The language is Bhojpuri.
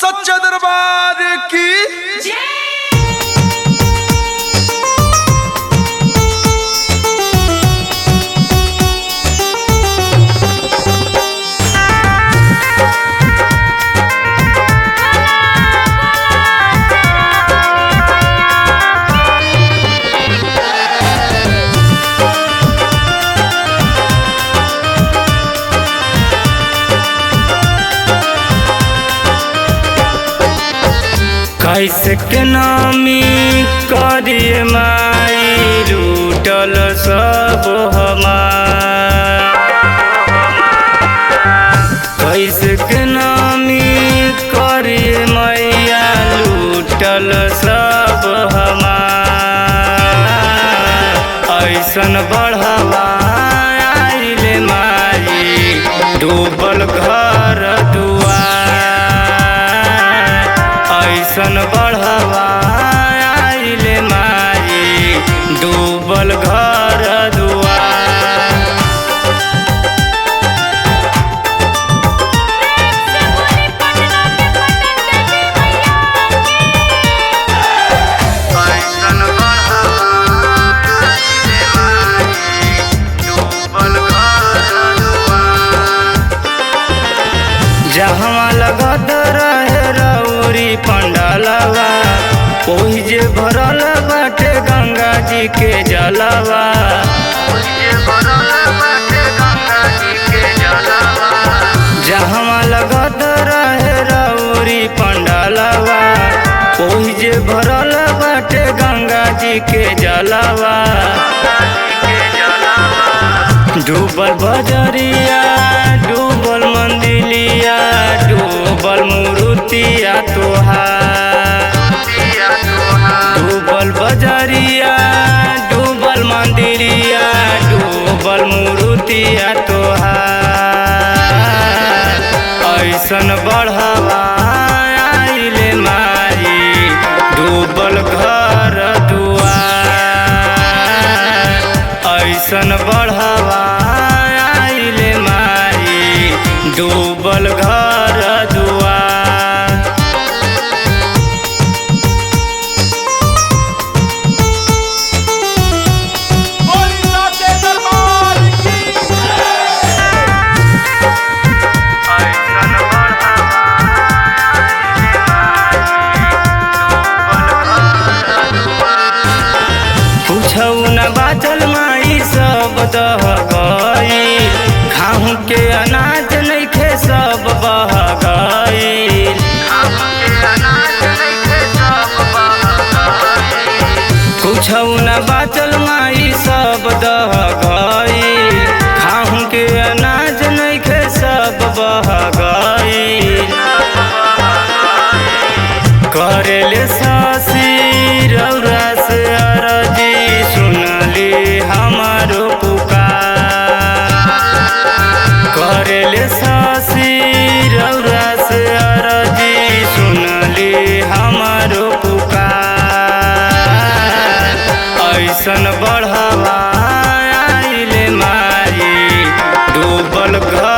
सच्चे दरबार की कैसे के नामी करिए माई लूटल सब हमार। कैसे के नामी करिए मैया लूटल सब हमार। ऐसन बढ़ावा आइले माई डूबल घर दुआर। ऐसन बढ़ावा आइले माई डूबल घर दुआर। ऐसन बढ़ावा आइले माई डूबल घर दुआर। जहाँ लगत रहे रउरी पंडालवा ओहि जे भरल बाटे गंगा जी के जलवा। जहाँ लगत रहे रउरी पंडालवा ओहि जे भरल बाटे गंगा जी के जलवा। डूबल बजरिया डूबल मंदिलिया डूबल मूर्तिया तोहार। डूबल बजरिया डूबल मंदिरिया डूबल मूर्तिया तोहार। ऐसन बढ़ावा आइले माई डूबल घर दुआर। ऐसन बढ़ावा आइले माई डूबल घर दुआर। बोली सच्चे दरबार की ऐसन बढ़ावा कुछौ न बाचल माई सब दह गई। खाहू के अनाज नइखे सब बह गई। कुछौ न बाचल माई सब दह गई। खाहू के अनाज नइखे सब बह गई। करेले सासी रौरा से अरजी सुनली हमारो पुकार। करेले सासी रौरा से अरजी सुनली हमारो पुकार। ऐसन बढ़ावा आइले माई डूबल घर